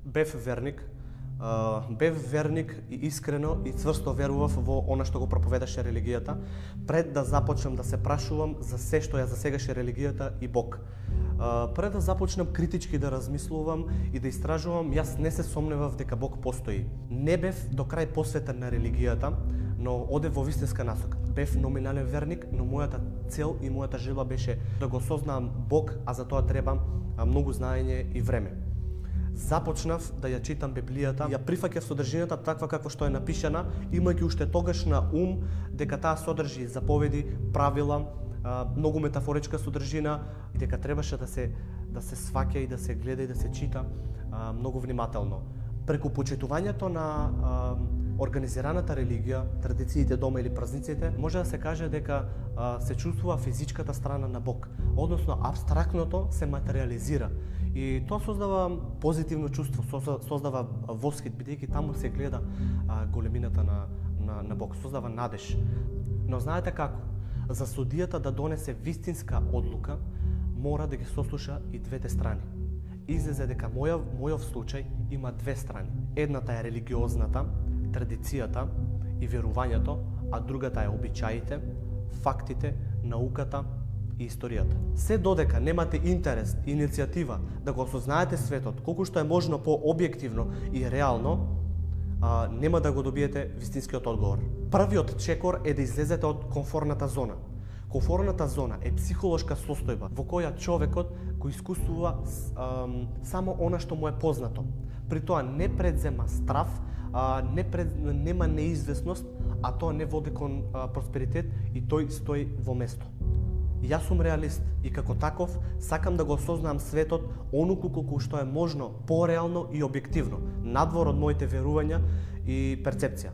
Бев верник и искрено и цврсто верував во она што го проповедаше религијата, пред да започнам да се прашувам за се што ја засегаше религијата и Бог. Пред да започнам критички да размислувам и да истражувам, јас не се сомневав дека Бог постои. Не бев до крај посветен на религијата, но одев во вистинска насока. Бев номинален верник, но мојата цел и мојата желба беше да го сознавам Бог, а за тоа треба многу знаење и време. Започнав да ја читам Библијата, ја прифаќав содржината таква како што е напишана, имајќи уште тогаш на ум дека таа содржи заповеди, правила, многу метафоричка содржина и дека требаше да се сваќа и да се гледа и да се чита многу внимателно. Преку почитувањето на организираната религија, традициите дома или празниците, може да се каже дека се чувствува физичката страна на Бог, односно абстрактното се материализира. И тоа создава позитивно чувство, создава восхит, бидејќи таму се гледа големината на Бог, создава надеж. Но знаете како? За судијата да донесе вистинска одлука, мора да ги сослуша и двете страни. Излезе дека мојов случај има две страни. Едната е религиозната, традицијата и верувањето, а другата е обичаите, фактите, науката и историјата. Се додека немате интерес и иницијатива да го осознаете светот колку што е можно по-објективно и реално, нема да го добиете вистинскиот одговор. Првиот чекор е да излезете од комфорната зона. Комфорната зона е психолошка состојба во која човекот го искусува само она што му е познато. При тоа не предзема страв, нема неизвестност, а тоа не води кон просперитет и тој стои во место. Јас сум реалист и како таков сакам да го осознам светот онуку колку што е можно пореално и објективно, надвор од моите верувања и перцепција.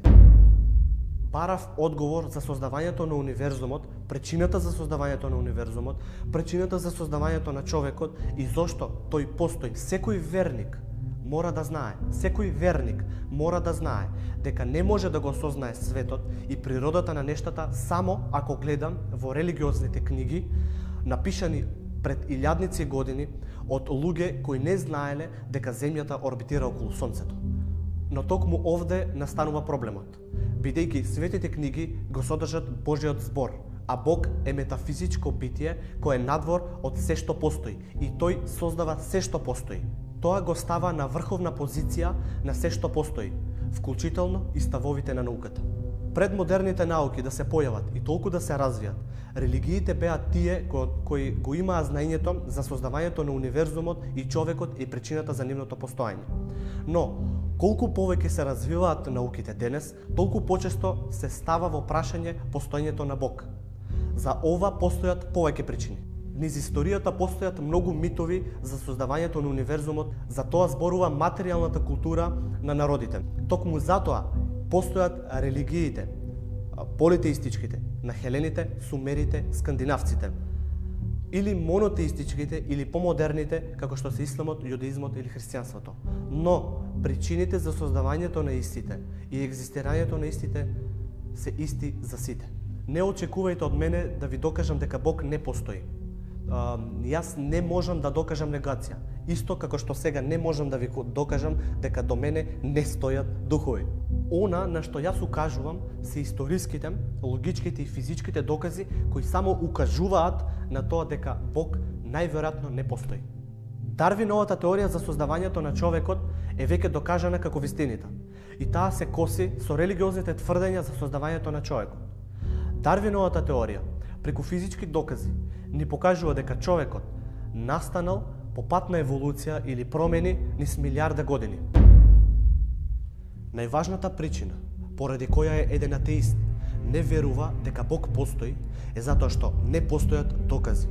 Барав одговор за создавањето на универзумот, причината за создавањето на универзумот, причината за создавањето на човекот и зошто тој постои. Секој верник мора да знае дека не може да го осознае светот и природата на нештата само ако гледам во религиозните книги, напишани пред илјадници години од луѓе кои не знаеле дека земјата орбитира околу сонцето. Но токму овде настанува проблемот, бидејќи светите книги го содржат Божиот збор, а Бог е метафизичко битие кој е надвор од се што постои и тој создава се што постои. Тоа го става на врховна позиција на се што постои, вклучително и ставовите на науката. Пред модерните науки да се појават и толку да се развијат, религиите беа тие кои го имаа знаењето за создавањето на универзумот и човекот и причината за нивното постоење. Но, колку повеќе се развиваат науките денес, толку почесто се става во прашање постоењето на Бог. За ова постојат повеќе причини. Низ историјата постојат многу митови за создавањето на универзумот, за тоа зборува материјалната култура на народите. Токму затоа постојат религиите, политеистичките, на хелените, сумерите, скандинавците, или монотеистичките, или помодерните, како што се исламот, јудаизмот или христијанството. Но причините за создавањето на истите и екзистирањето на истите се исти за сите. Не очекувајте од мене да ви докажам дека Бог не постои. Јас не можам да докажам негација. Исто како што сега не можам да ви докажам дека до мене не стојат духови. Она на што јас укажувам се историските, логичките и физичките докази кои само укажуваат на тоа дека Бог најверојатно не постои. Дарвиновата теорија за создавањето на човекот е веќе докажана како вистинита и таа се коси со религиозните тврдења за создавањето на човекот. Дарвиновата теорија преку физички докази ни покажува дека човекот настанал по пат на еволуција или промени низ милиарда години. Најважната причина поради која еден атеист не верува дека Бог постои е затоа што не постојат докази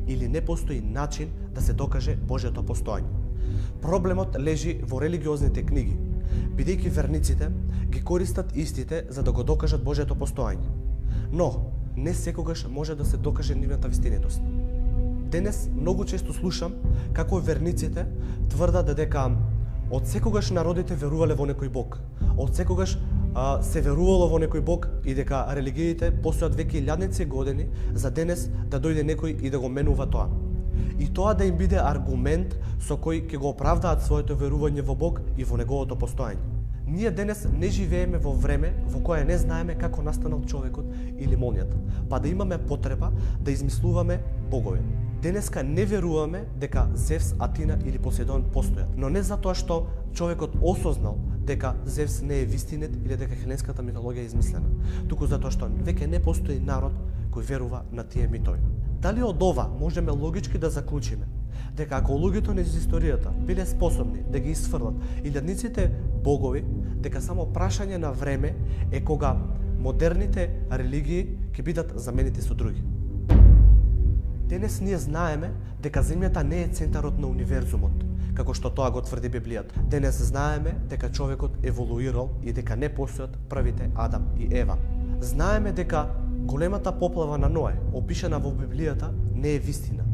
или не постои начин да се докаже Божјото постоење. Проблемот лежи во религиозните книги, бидејќи верниците ги користат истите за да го докажат Божјото постоење. Но не секогаш може да се докаже нивната вистинитост. Денес многу често слушам како верниците тврдат дека од секогаш народите верувале во некој Бог, од секогаш се верувало во некој Бог и дека религиите постојат веќе илјадници години за денес да дојде некој и да го менува тоа. и тоа да им биде аргумент со кој ќе го оправдаат своето верување во Бог и во неговото постоење. Ние денес не живееме во време во кое не знаеме како настанал човекот или молњата, па да имаме потреба да измислуваме богови. Денеска не веруваме дека Зевс, Атина или Посейдон постојат, но не затоа што човекот осознал дека Зевс не е вистинет или дека хеленската митологија е измислена, туку затоа што веќе не постои народ кој верува на тие митови. Дали од ова можеме логички да заклучиме дека ако луѓето низ историјата биле способни да ги исфрлат илјадниците богови, дека само прашање на време е кога модерните религии ќе бидат заменети со други. Денес ние знаеме дека земјата не е центарот на универзумот, како што тоа го тврди Библијата. Денес знаеме дека човекот еволуирал и дека не постојат првите Адам и Ева. Знаеме дека големата поплава на Ное, опишана во Библијата, не е вистина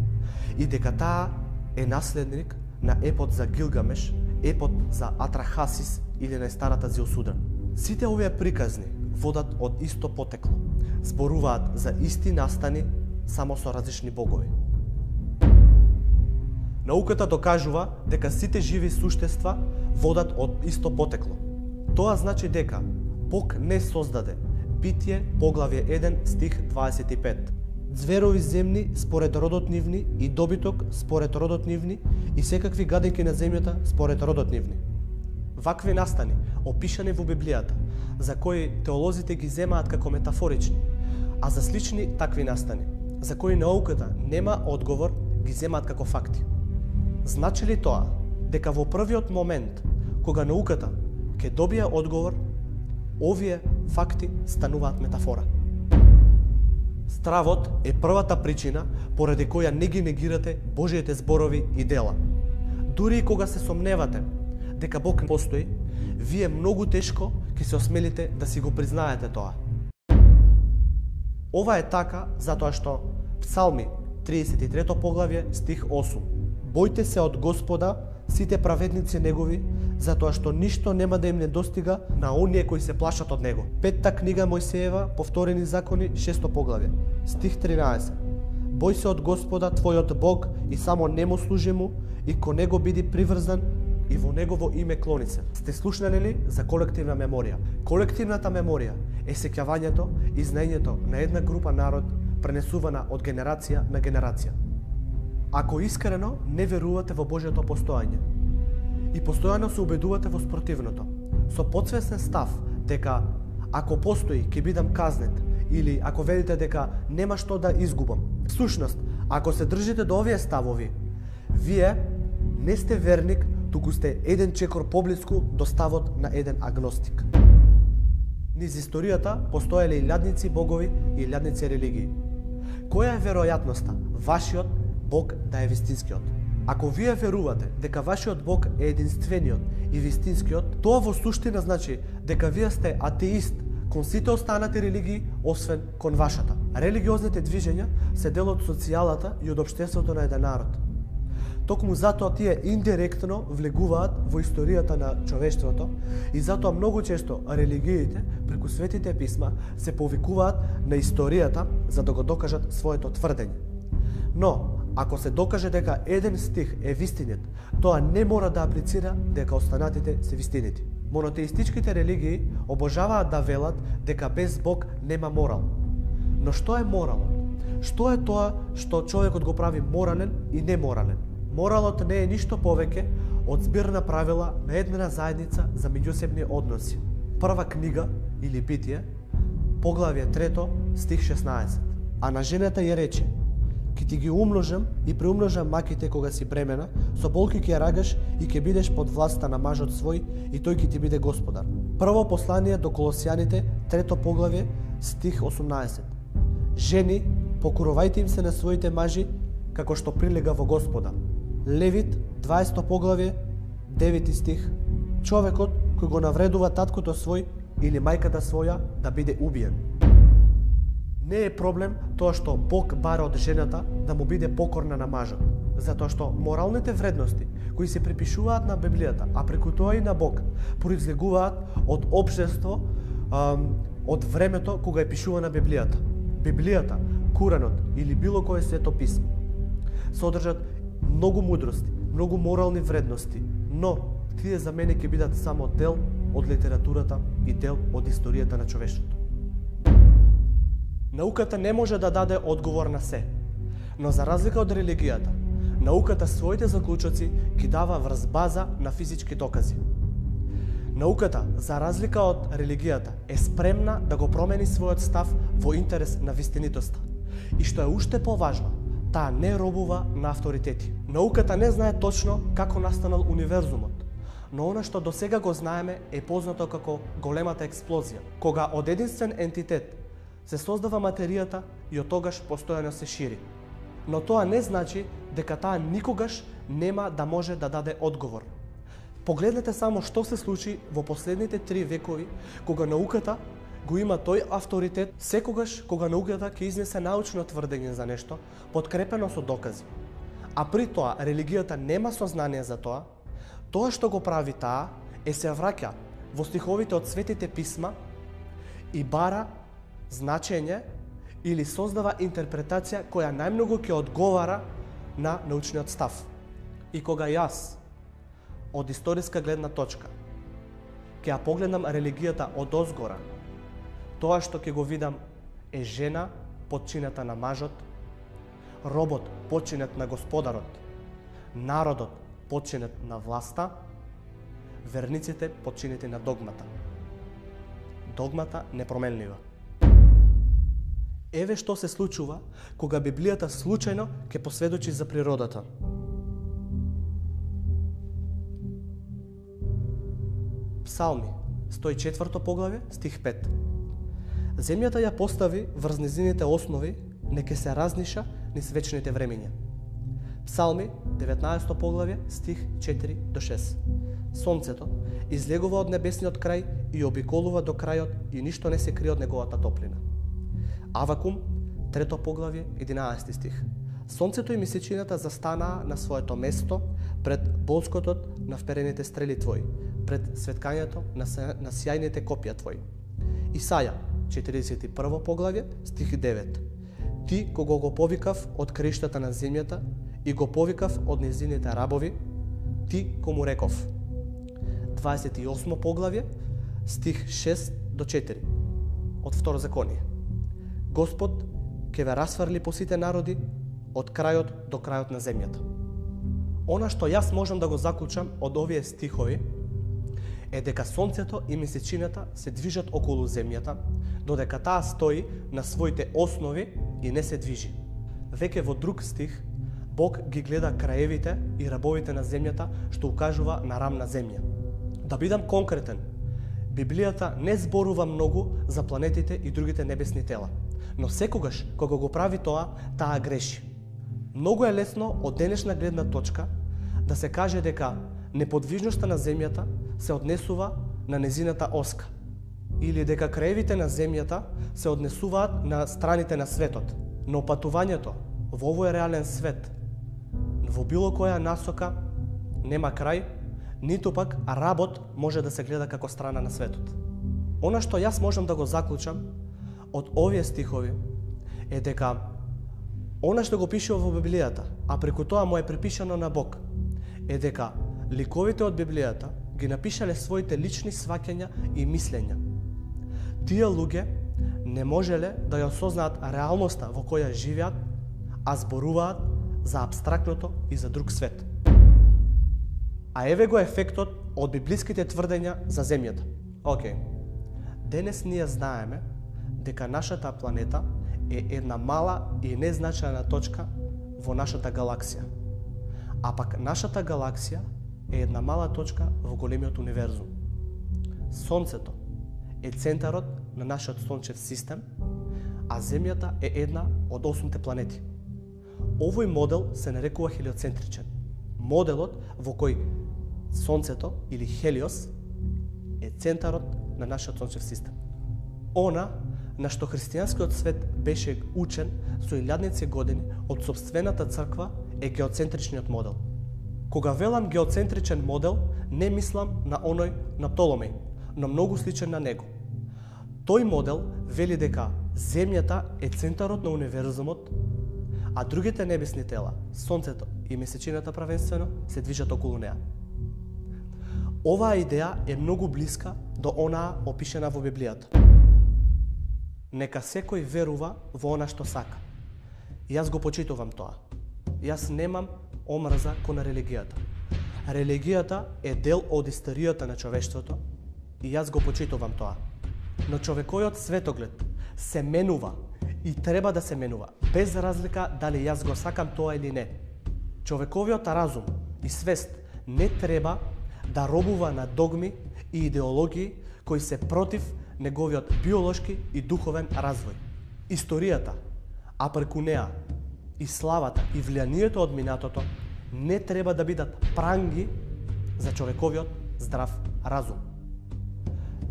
и дека таа е наследник на епот за Гилгамеш, епот за Атрахасис или најстарата Зеосуда. Сите овие приказни водат од исто потекло, зборуваат за исти настани, само со различни богови. Науката докажува дека сите живи суштества водат од исто потекло. Тоа значи дека Бог не создаде Битие, поглавје 1, стих 25. Зверови земни според родот нивни и добиток според родот нивни и секакви гадејки на земјата според родот нивни. Вакви настани, опишани во Библијата, за кои теолозите ги земаат како метафорични, а за слични такви настани, за кои науката нема одговор, ги земаат како факти. Значи ли тоа дека во првиот момент кога науката ќе добие одговор, овие факти стануваат метафора? Стравот е првата причина поради која не ги негирате Божиите зборови и дела. Дури и кога се сомневате дека Бог постои, вие многу тешко ќе се осмелите да си го признаете тоа. Ова е така затоа што Псалми 33 поглавје стих 8. Бојте се од Господа сите праведници негови, затоа што ништо нема да им недостига на оние кои се плашат од него. Петта книга Мојсеева, повторени закони, 6 поглавје, стих 13. Бој се од Господа твојот Бог и само нему служи му и кон него биди приврзан и во негово име клони се. Сте слушнали ли за колективна меморија? Колективната меморија е сеќавањето и знаењето на една група народ пренесувана од генерација на генерација. Ако искрено не верувате во Божјото постоење и постојано се убедувате во спротивното, со подсвесен став дека ако постои ќе бидам казнет или ако велите дека нема што да изгубам. Всушност, ако се држите до овие ставови, вие не сте верник, туку сте еден чекор поблиску до ставот на еден агностик. Низ историјата постоеле илјадници богови и илјадници религии. Која е веројатноста вашиот Бог да е вистинскиот? Ако вие верувате дека вашиот Бог е единствениот и вистинскиот, тоа во суштина значи дека вие сте атеист кон сите останати религии, освен кон вашата. Религиозните движења се дел од социјалата и од општеството на еден народ. Токму затоа тие индиректно влегуваат во историјата на човештвото и затоа многу често религиите преку светите писма се повикуваат на историјата за да го докажат своето тврдење. Но, ако се докаже дека еден стих е вистинет, тоа не мора да аплицира дека останатите се вистинити. Монотеистичките религии обожаваат да велат дека без Бог нема морал. Но што е моралот? Што е тоа што човекот го прави морален и неморален? Моралот не е ништо повеќе од збирна правила на една заедница за меѓусебни односи. Прва книга или Битие, поглавје 3, стих 16. А на жената ја рече: ќе ти ги умножам и преумножам маките кога си бремена, со болки ќе рагаш и ќе бидеш под власта на мажот свој и тој ќе ти биде господар. Прво послание до Колосјаните, 3 поглавје, стих 18. Жени, покорувајте им се на своите мажи, како што прилега во Господа. Левит, 20 поглавје, 9 стих. Човекот кој го навредува таткото свој или мајката своја да биде убиен. Не е проблем тоа што Бог бара од жената да му биде покорна на мажот, затоа што моралните вредности кои се припишуваат на Библијата, а преку тоа и на Бог, произлегуваат од општество, од времето кога е пишувана Библијата. Библијата, Куранот или било кое свето писмо содржат многу мудрости, многу морални вредности, но тие за мене ќе бидат само дел од литературата и дел од историјата на човештвото. Науката не може да даде одговор на се, но за разлика од религијата, науката своите заклучоци ги дава врз база на физички докази. Науката, за разлика од религијата, е спремна да го промени својот став во интерес на вистинитоста. И што е уште поважно, таа не робува на авторитети. Науката не знае точно како настанал универзумот, но она што досега го знаеме е познато како големата експлозија, кога од единствен ентитет се создава материјата и од тогаш постојано се шири. Но тоа не значи дека таа никогаш нема да може да даде одговор. Погледнете само што се случи во последните 3 векови, кога науката го има тој авторитет, секогаш кога науката ќе изнесе научно тврдење за нешто, подкрепено со докази. А при тоа религијата нема сознание за тоа, тоа што го прави таа е се враќа во стиховите од светите писма и бара значење или создава интерпретација која најмногу ќе одговара на научниот став. И кога јас, од историска гледна точка, ќе ја погледнам религијата од озгора, тоа што ќе го видам е жена подчинета на мажот, робот подчинет на господарот, народот подчинет на власта, верниците подчинети на догмата. Догмата непроменлива. Еве што се случува кога Библијата случајно ќе посведочи за природата. Псалми, 104 поглавје, стих 5. Земјата ја постави врз незините основи, не ке се разниша низ вечните времиња. Псалми, 19 поглавје, стих 4 до 6. Сонцето излегува од небесниот крај и обиколува до крајот и ништо не се крие од неговата топлина. Авакум, 3 поглавје, 11 стих. Сонцето и месечината застанаа на своето место пред болскотот на вперените стрели твои, пред светкањето на сјајните копија твои. Исаја, 41 поглавје, стих 9. Ти кого го повикав од краиштата на земјата и го повикав од незините рабови, ти кому реков. 28 поглавје, стих 6 до 4 од Второзаконие. Господ ќе ве расфрли по сите народи од крајот до крајот на земјата. Она што јас можам да го заклучам од овие стихови е дека сонцето и месечината се движат околу земјата, додека таа стои на своите основи и не се движи. Веќе во друг стих, Бог ги гледа краевите и рабовите на земјата, што укажува на рамна земја. Да бидам конкретен, Библијата не зборува многу за планетите и другите небесни тела, но секогаш кога го прави тоа, таа греши. Многу е лесно од денешна гледна точка да се каже дека неподвижноста на земјата се однесува на незината оска или дека краевите на земјата се однесуваат на страните на светот. Но патувањето во овој реален свет во било која насока нема крај, ниту пак работ може да се гледа како страна на светот. Она што јас можам да го заклучам од овие стихови е дека она што го пишува во Библијата, а преку тоа му е припишано на Бог, е дека ликовите од Библијата ги напишале своите лични сваќања и мислења. Тие луѓе не можеле да ја осознаат реалноста во која живеат, а зборуваат за абстрактното и за друг свет. А еве го ефектот од библиските тврдења за земјата. Океј, денес ние знаеме дека нашата планета е една мала и незначајна точка во нашата галаксија. А пак нашата галаксија е една мала точка во големиот универзум. Сонцето е центарот на нашиот сончев систем, а Земјата е една од 8 планети. Овој модел се нарекува хелиоцентричен. Моделот во кој Сонцето или Хелиос е центарот на нашиот сончев систем. Она на што христијанскиот свет беше учен со илјадници години од сопствената црква е геоцентричниот модел. Кога велам геоцентричен модел, не мислам на оној на Птоломеј, но многу сличен на него. Тој модел вели дека Земјата е центарот на универзумот, а другите небесни тела, сонцето и месечината правенствено, се движат околу неа. Оваа идеја е многу блиска до онаа опишена во Библијата. Нека секој верува во она што сака. Јас го почитувам тоа. Јас немам омрза кон религијата. Религијата е дел од историјата на човештвото и јас го почитувам тоа. Но човековиот светоглед се менува и треба да се менува, без разлика дали јас го сакам тоа или не. Човековиот разум и свест не треба да робува на догми и идеологии кои се против неговиот биолошки и духовен развој. Историјата, а преку неа и славата и влијанието од минатото не треба да бидат пранги за човековиот здрав разум.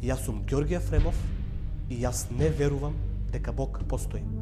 Јас сум Ѓорѓе Ефремов и јас не верувам дека Бог постои.